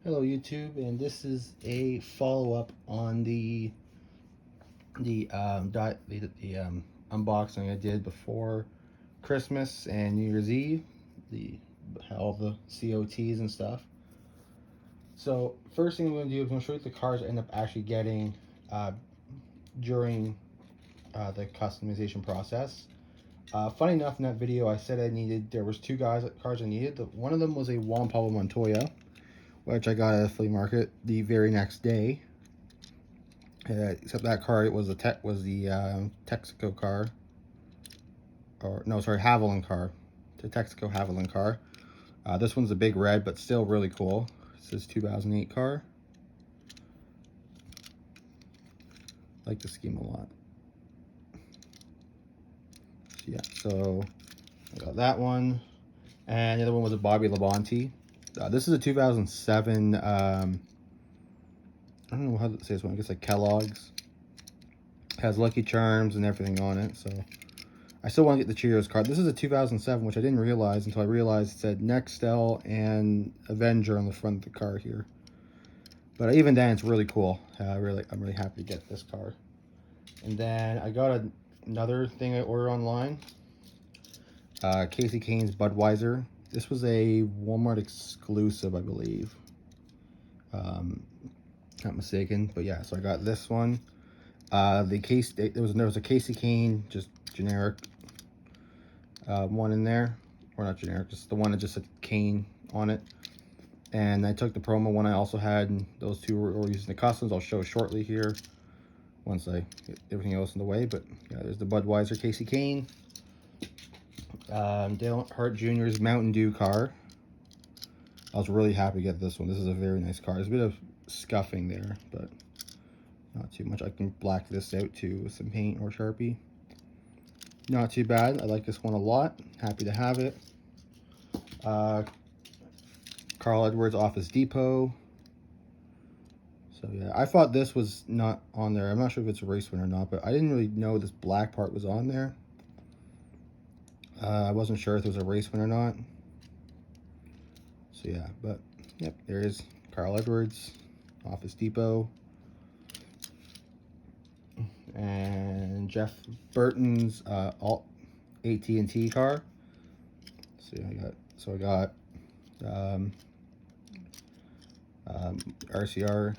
Hello YouTube, and this is a follow-up on the unboxing I did before Christmas and New Year's Eve, all the COTs and stuff. So first thing I'm going to do is I'm going to show you the cars I end up actually getting during the customization process. Funny enough, in that video I said there was two cars I needed. One of them was a Juan Pablo Montoya, which I got at a flea market the very next day. Except that car, it was the Texaco car, or no, sorry, Haviland car, the Texaco Haviland car. This one's a big red, but still really cool. This is 2008 car. I like the scheme a lot. Yeah, so I got that one, and the other one was a Bobby Labonte. This is a 2007. I don't know how to say this one. I guess like Kellogg's. Has Lucky Charms and everything on it, so I still want to get the Cheerios card. This is a 2007, which I didn't realize until I realized it said Nextel and Avenger on the front of the car here. But even then, it's really cool. I'm really happy to get this car. And then I got another thing I ordered online. Kasey Kahne's Budweiser. This was a Walmart exclusive, I believe. Not mistaken, but yeah. So I got this one. There was a Kasey Kahne, just generic one in there, or not generic, just the one that just said Kahne on it. And I took the promo one I also had, and those two were using the customs. I'll show shortly here once I get everything else in the way. But yeah, there's the Budweiser Kasey Kahne. Dale Earnhardt Jr.'s Mountain Dew car. I was really happy to get this one. This is a very nice car. There's a bit of scuffing there, but not too much. I can black this out too with some paint or Sharpie. Not too bad. I like this one a lot. Happy to have it. Carl Edwards Office Depot. So yeah, I thought this was not on there. I'm not sure if it's a race win or not, but I didn't really know this black part was on there. I wasn't sure if it was a race win or not. So yeah, but yep, there is Carl Edwards Office Depot. And Jeff Burton's AT&T car. I got RCR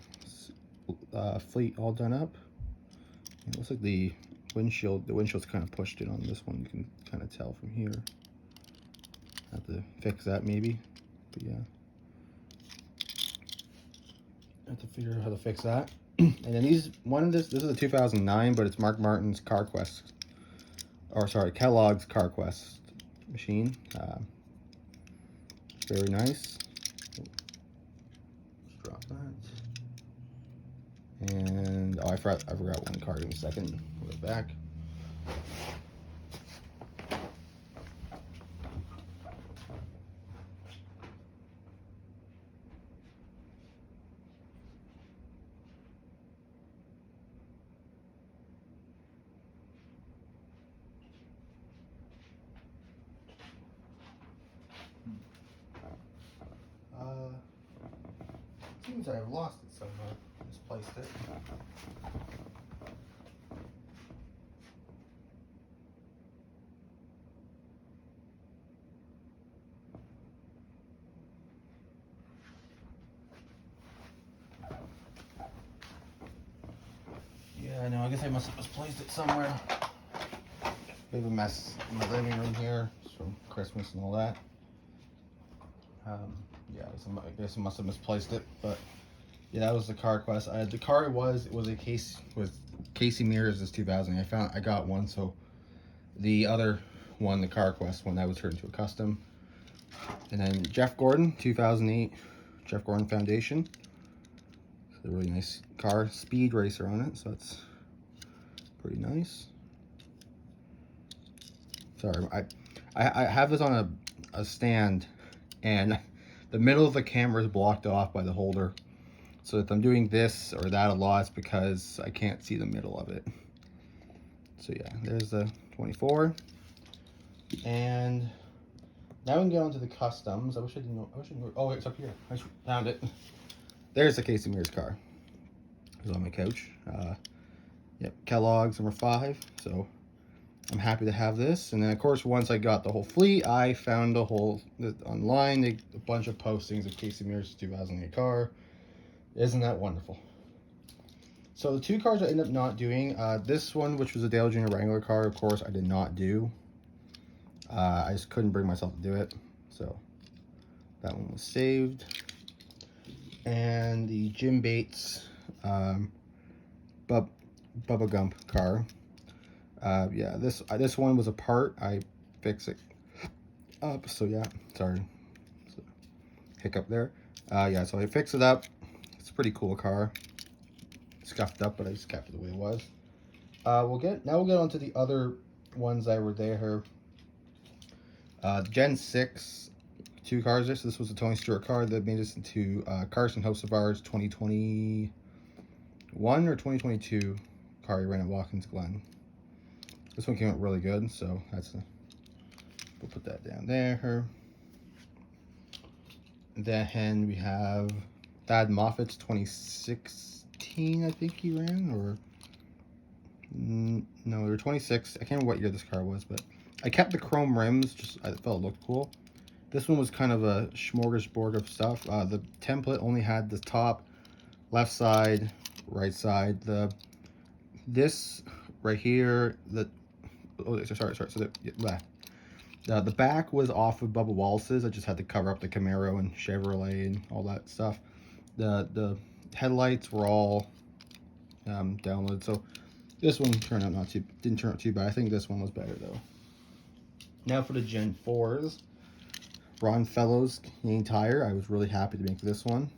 fleet all done up. It looks like the windshield's kind of pushed in on this one. You can kind of tell from here. Have to fix that maybe, but yeah. Have to figure out how to fix that. And then this is a 2009, but it's Mark Martin's CarQuest, or sorry, Kellogg's CarQuest machine. Very nice. Let's drop that. And oh, I forgot one card in a second. Put it back. Seems I've lost it somewhere. Misplaced it. Yeah, I know. I guess I must have misplaced it somewhere. Bit of a mess in my living room here. It's from Christmas and all that. Yeah, I guess I must have misplaced it, but yeah, that was the CarQuest. The car it was a case with Casey Mears' 2000. I got one, so the other one, the CarQuest one, that was turned into a custom. And then Jeff Gordon, 2008 Jeff Gordon Foundation. It's a really nice car, Speed Racer on it, so it's pretty nice. Sorry, I have this on a stand, and the middle of the camera is blocked off by the holder. So if I'm doing this or that a lot, it's because I can't see the middle of it. So yeah, there's the 24. And Now we can get on to the customs. I wish I didn't know. I wish I knew. Oh, it's up here. I just found it. There's the Casey Mears car. It's on my couch. Yep, Kellogg's number 5. So I'm happy to have this. And then, of course, once I got the whole fleet, I found online a bunch of postings of Casey Mears' 2008 car. Isn't that wonderful? So the 2 cars I ended up not doing, this one, which was a Dale Jr. Wrangler car, of course, I did not do. I just couldn't bring myself to do it. So that one was saved. And the Jim Bates Bubba Gump car. Yeah, this one was a part. I fixed it up. So yeah, sorry. So, hiccup there. Yeah, so I fixed it up. It's a pretty cool car. Scuffed up, but I just kept it the way it was. We'll get on to the other ones that were there. Gen 6 2 cars. This was a Tony Stewart car that made this into Carson Hocevar's 2021 or 2022 car he ran at Watkins Glen. This one came out really good, so we'll put that down there. Then we have Thad Moffat's 2016, I think he ran, or no, they were 26. I can't remember what year this car was, but I kept the chrome rims. Just I felt it looked cool. This one was kind of a smorgasbord of stuff. The template only had the top, left side, right side. This right here. Sorry. So the back was off of Bubba Wallace's. I just had to cover up the Camaro and Chevrolet and all that stuff. The headlights were all downloaded. So this one didn't turn out too bad. I think this one was better though. Now for the Gen 4s. Ron Fellows Canadian Tire. I was really happy to make this one.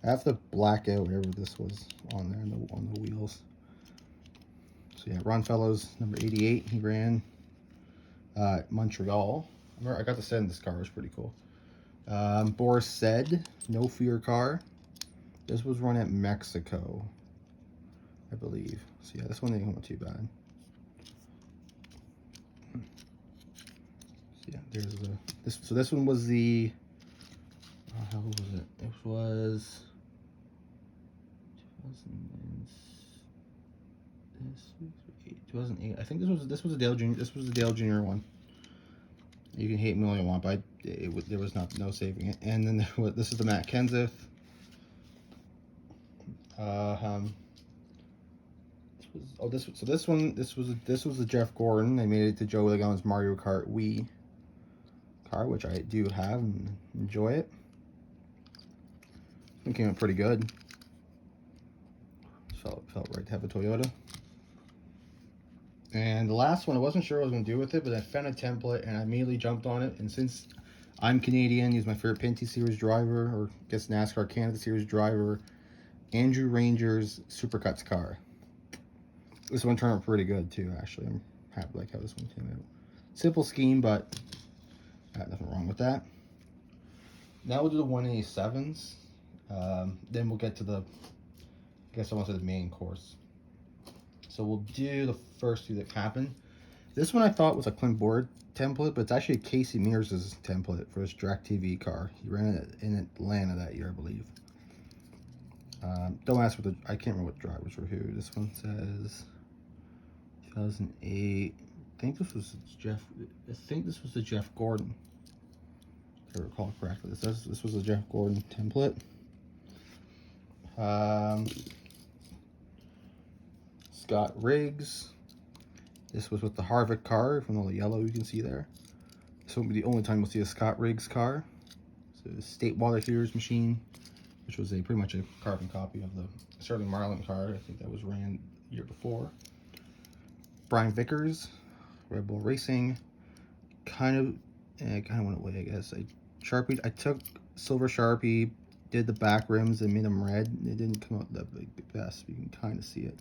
I have to black out whatever this was on there on the wheels. So yeah, Ron Fellows, number 88. He ran Montreal. I got to sit in this car. It was pretty cool. Boris Said, No Fear car. This was run at Mexico, I believe. So yeah, this one didn't come out too bad. So yeah, there's this. So this one was the. How old was it? It was 2008. I think this was a Dale Jr. This was the Dale Jr. one. You can hate me all you want, but there was no saving it. And then this is the Matt Kenseth. This was the Jeff Gordon. They made it to Joe Legon's Mario Kart Wii car, which I do have and enjoy it. It came out pretty good. Felt right to have a Toyota. And the last one, I wasn't sure what I was going to do with it, but I found a template and I immediately jumped on it. And since I'm Canadian, he's my favorite Pinty Series driver, or I guess NASCAR Canada Series driver, Andrew Ranger's Supercuts car. This one turned out pretty good too, actually. I'm happy like how this one came out. Simple scheme, but nothing wrong with that. Now we'll do the 187s. Then we'll get to the, I guess I want to say the main course. So we'll do the first 2 that happened. This one I thought was a Clint Board template, but it's actually Casey Mears' template for his DirecTV car. He ran it in Atlanta that year, I believe. Don't ask what I can't remember what drivers were who. This one says 2008. I think this was the Jeff Gordon, if I recall correctly. This was the Jeff Gordon template. Scott Riggs. This was with the Harvick car, from all the yellow you can see there. This will be the only time we'll see a Scott Riggs car. So the State Water Heaters machine, which was pretty much a carbon copy of the Sterling Marlin car. I think that was ran the year before. Brian Vickers, Red Bull Racing. Kind of went away, I guess. I took silver Sharpie, did the back rims and made them red. It didn't come out that best. You can kind of see it.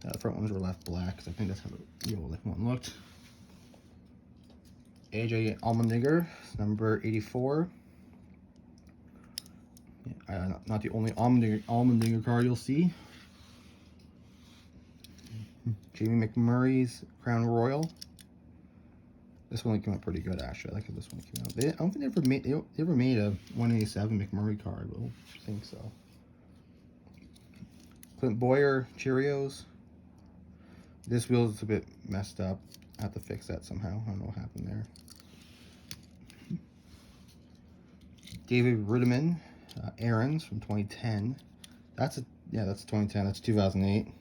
The front ones were left black, because I think that's how the old one looked. AJ Allmendinger, number 84. Yeah, not the only Allmendinger car you'll see. Jamie McMurray's Crown Royal. This one came out pretty good, actually. I like how this one came out. I don't think they ever made a 187 McMurray card. I don't think so. Clint Boyer Cheerios. This wheel is a bit messed up. I have to fix that somehow. I don't know what happened there. David Rudiman, Aaron's from 2010. That's 2010. That's 2008.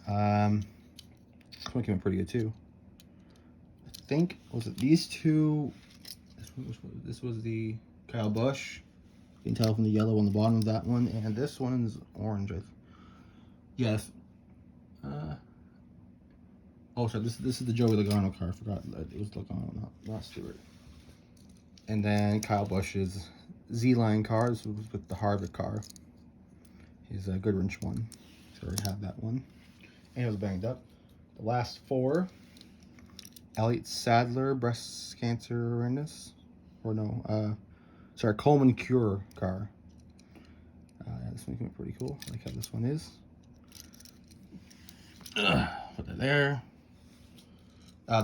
This one came out pretty good too. I think, was it these two? This was the Kyle Busch. You can tell from the yellow on the bottom of that one, and this one's orange. Yes. Oh, sorry. This is the Joey Logano car. I forgot that it was Logano, not Stewart. And then Kyle Busch's Z-Line car. This was with the Harvick car. His Goodwrench one. So I already have that one. And it was banged up. The last four. Elliott Sadler, breast cancer horrendous. Or no, sorry, Coleman Cure car. Yeah, this one came out pretty cool. I like how this one is. Put that there.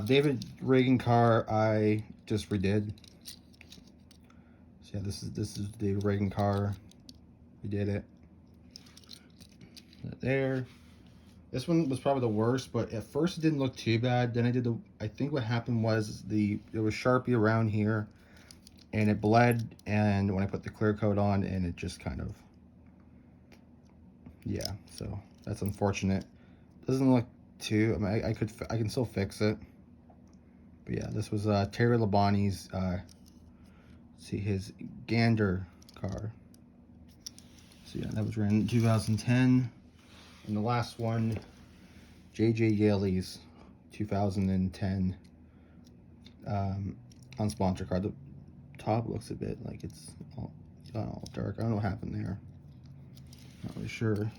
David Reagan car I just redid. So yeah, this is the David Reagan car. We did it. Put that there. This one was probably the worst, but at first it didn't look too bad. Then I think what happened was there was Sharpie around here, and it bled. And when I put the clear coat on, and it just kind of, yeah. So that's unfortunate. Doesn't look too. I mean, I can still fix it. But yeah, this was Terry Labonte's. See his Gander car. So yeah, that was ran in 2010. And the last one, JJ Yaley's 2010 unsponsor card. The top looks a bit like it's all dark. I don't know what happened there. Not really sure.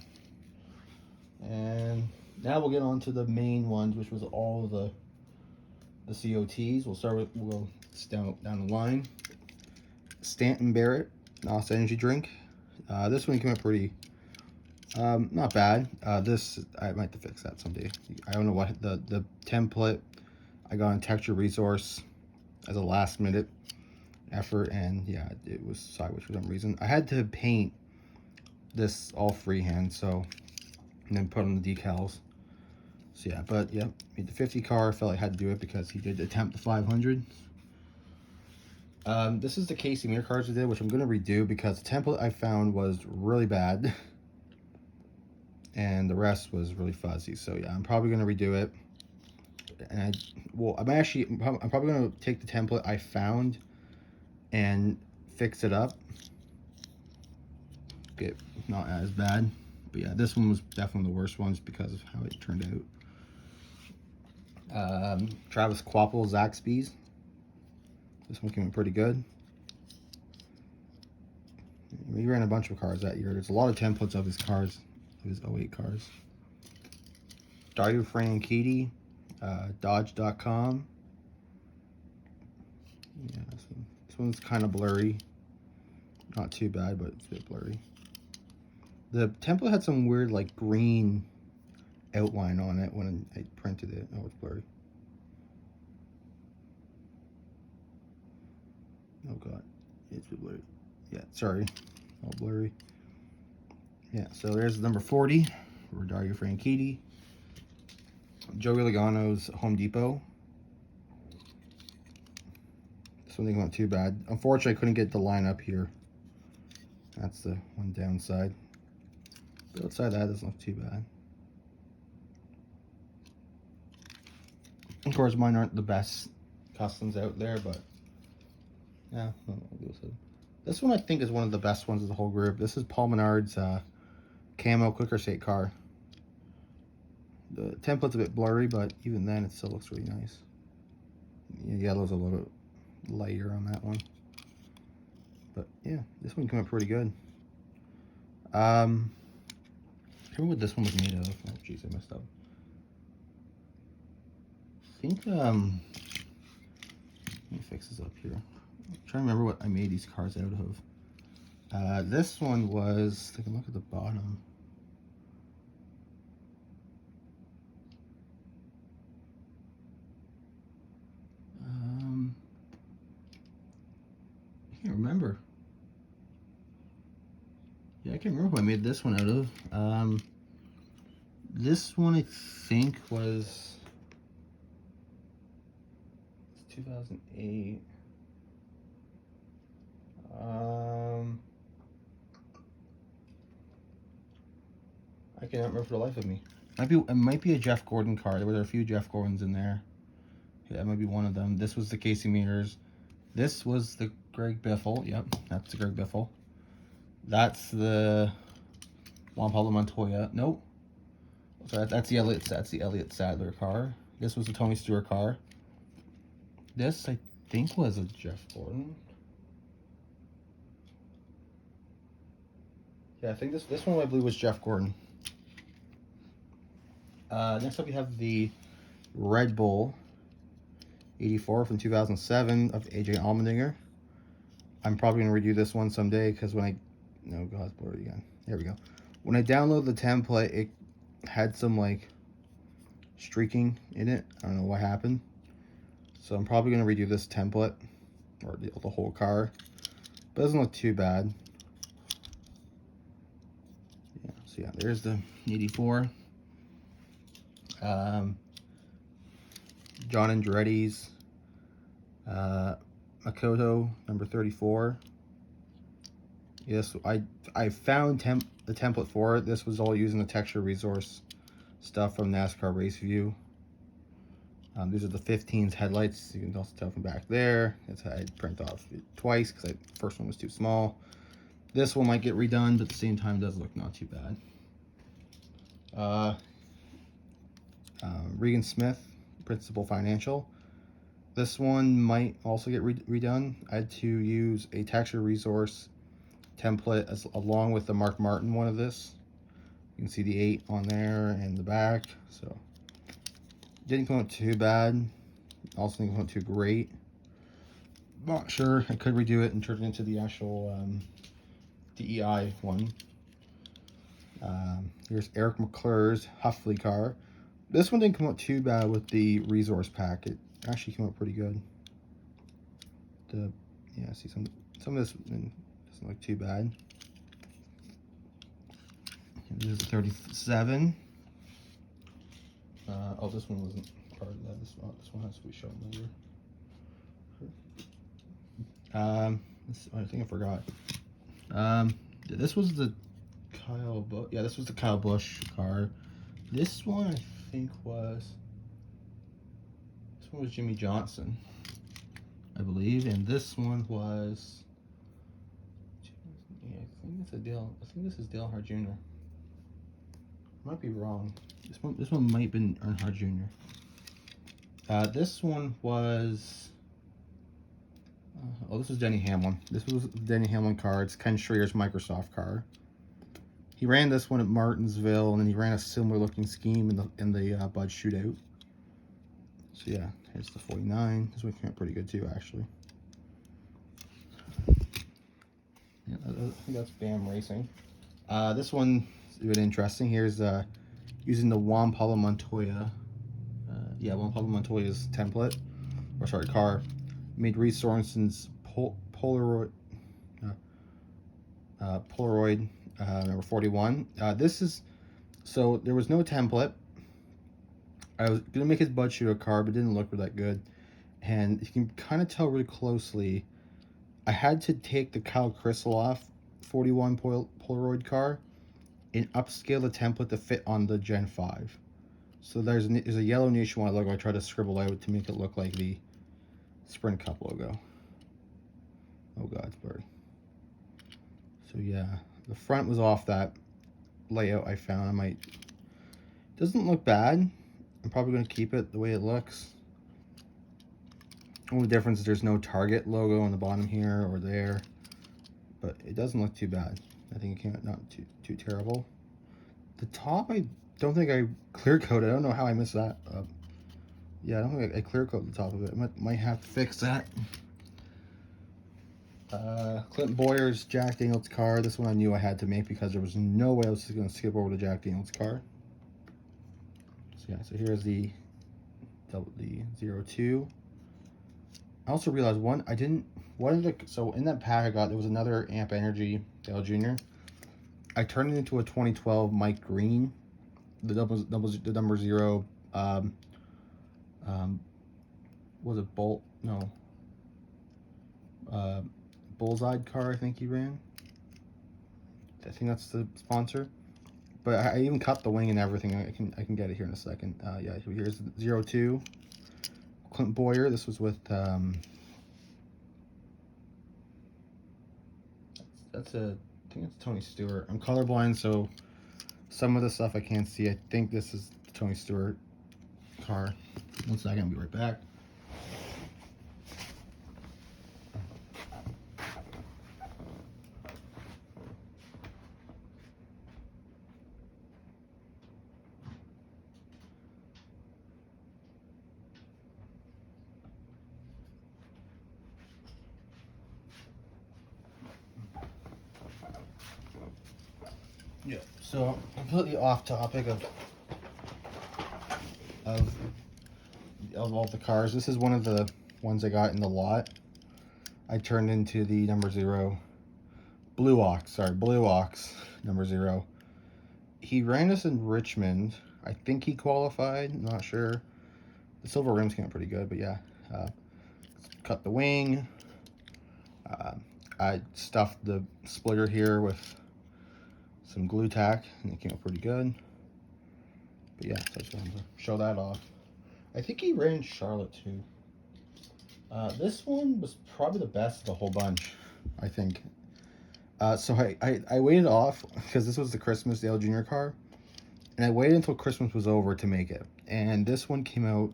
And now we'll get on to the main ones, which was all the COTs. We'll go down the line. Stanton Barrett, NOS Energy Drink. This one came out pretty. Not bad. This, I might have to fix that someday. I don't know what the template I got on Texture Resource as a last minute effort, and yeah, it was sideways for some reason. I had to paint this all freehand, so, and then put on the decals. So yeah, but yeah, made the 50 car. I felt I had to do it because he did attempt the 500. This is the Casey Mir cards I did, which I'm going to redo because the template I found was really bad. And the rest was really fuzzy. So yeah, I'm probably going to redo it. And I'm probably going to take the template I found and fix it up. Get not as bad. But yeah, this one was definitely the worst one because of how it turned out. Travis Kvapil, Zaxby's. This one came in pretty good. We ran a bunch of cars that year. There's a lot of templates of his cars. His 08 cars. Dario Franchitti, Dodge.com. Yeah, this one's kind of blurry. Not too bad, but it's a bit blurry. The template had some weird, like, green outline on it when I printed it. Oh, it's blurry. Oh, God. It's a bit blurry. Yeah, sorry. All blurry. Yeah, so there's number 40 for Dario Franchitti. Joey Logano's Home Depot. This one didn't go too bad. Unfortunately, I couldn't get the line up here. That's the one downside. But outside that, it doesn't look too bad. Of course, mine aren't the best customs out there, but yeah. This one I think is one of the best ones of the whole group. This is Paul Menard's Camo Quicker State car. The template's a bit blurry, but even then it still looks really nice. The yellow's a little lighter on that one. But yeah, this one came out pretty good. I remember what this one was made of. Oh jeez, I messed up. I think let me fix this up here. I'm trying to remember what I made these cars out of. This one was, take a look at the bottom. I can't remember who I made this one out of. This one I think was 2008. I cannot remember for the life of me. It might be a Jeff Gordon card. There were a few Jeff Gordons in there. Yeah, that might be one of them. This was the Casey Mears. This was the Greg Biffle. Yep, that's the Greg Biffle. That's the Juan Pablo Montoya. Nope. So that's the Elliott Sadler car. This was the Tony Stewart car. This I think was a Jeff Gordon. Yeah, I think this one I believe was Jeff Gordon. Next up we have the Red Bull 84 from 2007 of AJ Allmendinger. I'm probably going to redo this one someday because when no, God, it's blurry again. There we go. When I download the template, it had some like streaking in it. I don't know what happened. So I'm probably going to redo this template or the whole car. But it doesn't look too bad. Yeah, so yeah, there's the 84. John Andretti's Makoto number 34. Yes, I found the template for it. This was all using the texture resource stuff from NASCAR Race View. These are the 15's headlights. You can also tell from back there. It's I print off twice because the first one was too small. This one might get redone, but at the same time, it does look not too bad. Regan Smith, Principal Financial. This one might also get redone. I had to use a texture resource template along with the Mark Martin one of this. You can see the 8 on there and the back. So didn't come out too bad. Also didn't come out too great. Not sure. I could redo it and turn it into the actual DEI one. Here's Eric McClure's Huffley car. This one didn't come out too bad with the resource pack. It actually came out pretty good. Yeah, see some of this doesn't look too bad. This is 37. Oh, this one wasn't part of that. This one has to be shown later. I think I forgot. This was the Kyle Busch. Yeah, this was the Kyle Busch car. This one I think was Jimmy Johnson, I believe, and this one was. Yeah, I think this is Dale Earnhardt Jr. Might be wrong. This one might have been Earnhardt Jr. This one was. This was Denny Hamlin. This was Denny Hamlin car. It's Ken Schrader's Microsoft car. He ran this one at Martinsville, and then he ran a similar looking scheme in the Bud Shootout. So yeah, here's the 49. This one came out pretty good too, actually. Yeah, I think that's BAM Racing. This one is a bit interesting. Here's using the Juan Pablo Montoya. Juan Pablo Montoya's template, or sorry, car. Made Reed Sorensen's Polaroid number 41. This is, so there was no template. I was gonna make his Bud Shooter car, but it didn't look that good. And you can kind of tell really closely. I had to take the Kyle Krisiloff 41 Polaroid car and upscale the template to fit on the Gen 5. So there's a yellow Nationwide logo I tried to scribble out to make it look like the Sprint Cup logo. Oh god, it's blurry. So yeah, the front was off that layout I found. Doesn't look bad. I'm probably going to keep it the way it looks. Only difference is there's no Target logo on the bottom here or there, but it doesn't look too bad. I think it came out not too terrible. The top, I don't think I clear coated. I don't know how I missed that up. Yeah, I don't think I clear coated the top of it. Might have to fix that. Clinton Boyer's Jack Daniels car. This one I knew I had to make because there was no way I was going to skip over the Jack Daniels car. So yeah, so here's the 02. I also realized so in that pack I got, there was another Amp Energy Dale Jr. I turned it into a 2012 Mike Green, the number 0. Was it Bolt? No. Bullseye car, I think he ran. I think that's the sponsor. But I even cut the wing and everything. I can get it here in a second. Yeah, here's 02. Clint Boyer. This was with I think it's Tony Stewart. I'm colorblind, so some of the stuff I can't see. I think this is the Tony Stewart car. 1 second, I'll be right back. Yeah, so completely off topic of all the cars. This is one of the ones I got in the lot. I turned into the number 0 Blue Ox number 0. He ran this in Richmond. I think he qualified. I'm not sure. The silver rims came out pretty good, but yeah. Cut the wing. I stuffed the splitter here with some glue tack, and it came out pretty good. But yeah, so I just wanted to show that off. I think he ran Charlotte too. This one was probably the best of the whole bunch, I think. So I waited off because this was the Christmas Dale Jr. car, and I waited until Christmas was over to make it. And this one came out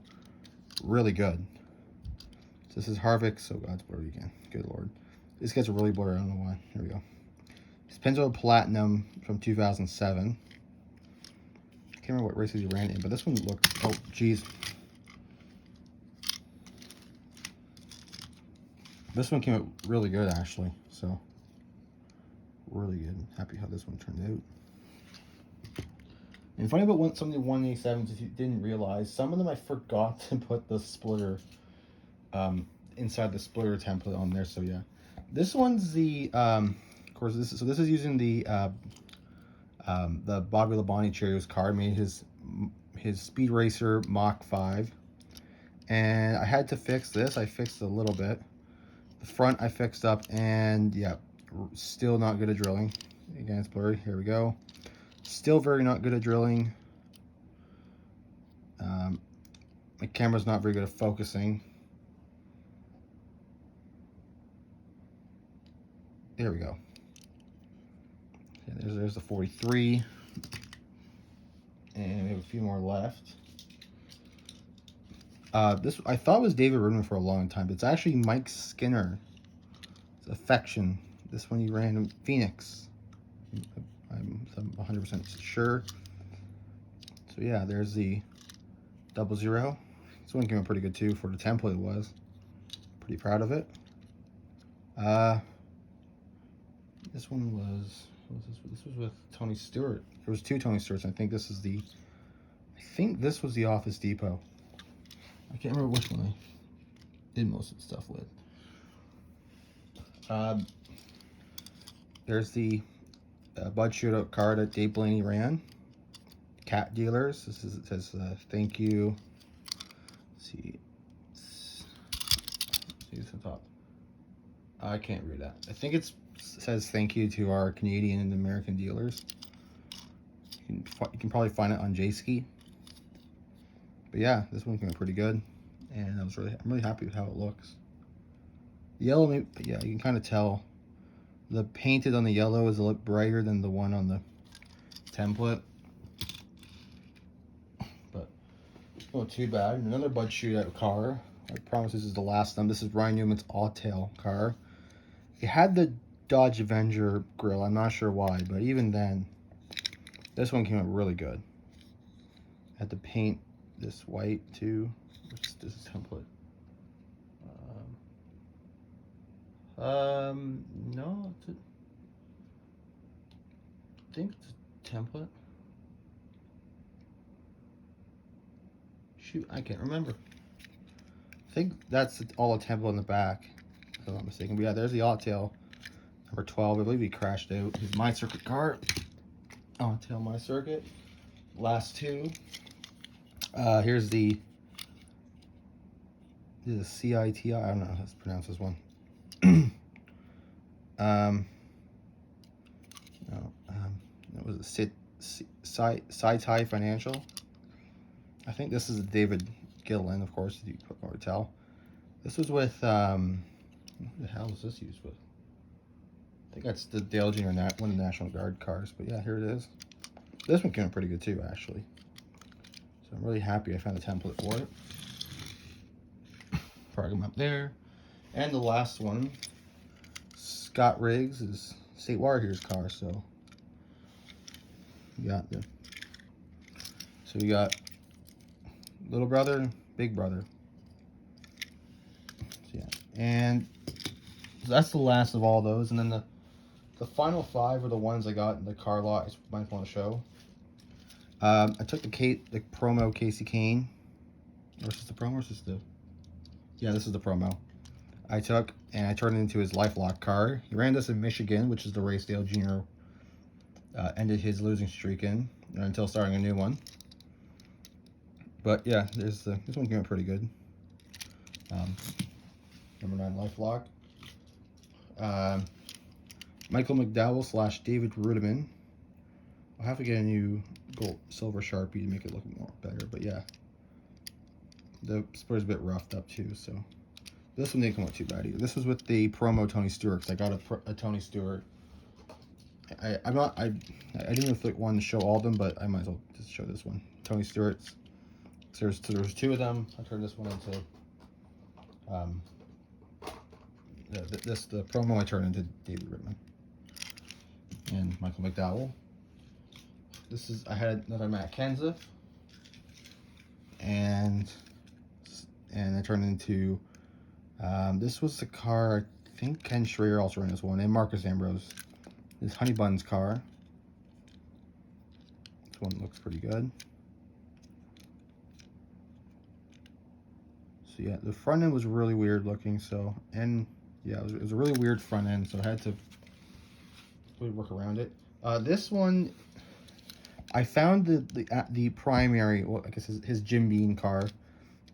really good. So this is Harvick. Oh God, it's blurry again. Good Lord. This gets really blurry. I don't know why. Here we go. It's Pinto Platinum from 2007. I can't remember what races he ran in, but this one looked, oh geez. This one came out really good actually, so really good. Happy how this one turned out. And funny about some of the 187s, if you didn't realize, some of them I forgot to put the splitter inside the splitter template on there. So yeah, this one's the of course this is using the Bobby Labonte Cheerios car. Made his Speed Racer Mach 5, and I had to fix this. I fixed a little bit. The front I fixed up, and yeah, still not good at drilling. Again, it's blurry. Here we go. Still very not good at drilling. My camera's not very good at focusing. There we go. Yeah, there's the 43. And we have a few more left. This I thought was David Rudman for a long time, but it's actually Mike Skinner. It's Affection. This one he ran in Phoenix. I'm 100% sure. So yeah, there's the 00. This one came out pretty good too for the template it was. Pretty proud of it. This one was, this was with Tony Stewart. There was 2 Tony Stewarts. I think this was the Office Depot. I can't remember which one I did most of the stuff with. There's the Bud Shootout car that Dave Blaney ran. Cat Dealers. It says thank you. Let's see. See the top. I can't read that. I think it says thank you to our Canadian and American dealers. You can probably find it on J-Ski. But yeah, this one came out pretty good, and I'm really happy with how it looks. The yellow, yeah, you can kind of tell the painted on the yellow is a little brighter than the one on the template, but not too bad. Another Bud Shootout car. I promise this is the last one. This is Ryan Newman's Auttail car. It had the Dodge Avenger grill. I'm not sure why, but even then, this one came out really good. I had to paint this white too. This is template. No, I think it's a template. Shoot, I can't remember. I think that's all a template on the back, if I'm not mistaken. But yeah, there's the Auttail number 12. I believe he crashed out. He's my circuit car. on Tail My Circuit. Last two. Here's the CITI. I don't know how to pronounce this one. It was Sci-Ti Financial. I think this is David Gillen, of course, you can already tell. This was with, what the hell is this used with? I think that's the Dale Jr. One of the National Guard cars, but yeah, here it is. This one came out pretty good too, actually. So I'm really happy I found a template for it. Park them up there. And the last one, Scott Riggs is State Warriors car, so we got little brother, big brother. So yeah, and so that's the last of all those, and then the final 5 are the ones I got in the car lot. I might want to show. I took the promo Casey Kane. Or is this the promo? Or is this yeah, this is the promo. I took and I turned it into his LifeLock car. He ran this in Michigan, which is the race Dale Jr. Ended his losing streak in until starting a new one. But yeah, this one came out pretty good. Number 9 LifeLock. Michael McDowell / David Rudiman. I'll have to get a new silver Sharpie to make it look more better, but yeah. The splitter's a bit roughed up too, so this one didn't come out too bad either. This was with the promo Tony Stewart, because I got a Tony Stewart. I didn't really want to show all of them, but I might as well just show this one. Tony Stewart's. So there's 2 of them. I turned this one into the promo I turned into David Rudiman and Michael McDowell. I had another Matt Kenseth, and I turned into this was the car. I think Ken Schreier also ran this one, and Marcus Ambrose. This Honey Buns car. This one looks pretty good. So yeah, the front end was really weird looking. So, and yeah, it was a really weird front end. So I had to really work around it. This one, I found the primary, well, I guess his Jim Beam car.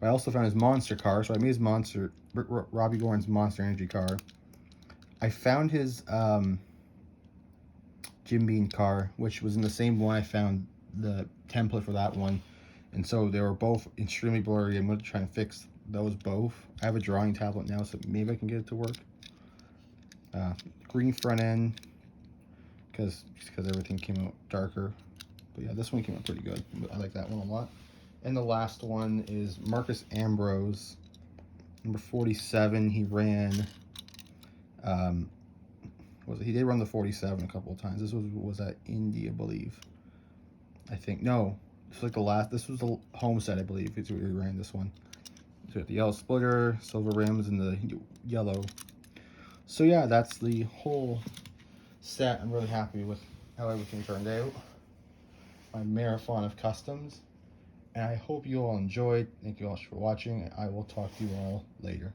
I also found his Monster car, so I made his Robbie Goran's Monster Energy car. I found his Jim Beam car, which was in the same one I found the template for that one. And so they were both extremely blurry. I'm going to try and fix those both. I have a drawing tablet now, so maybe I can get it to work. Green front end, because everything came out darker. But yeah, this one came out pretty good. I like that one a lot. And the last one is Marcus Ambrose, number 47. He ran, he did run the 47 a couple of times. This was at Indy, I believe. I think, no, it's like this was the Homestead, I believe. It's where he ran this one. So the yellow splitter, silver rims, and the yellow. So yeah, that's the whole set. I'm really happy with how everything turned out. My marathon of customs. And I hope you all enjoyed. Thank you all for watching. I will talk to you all later.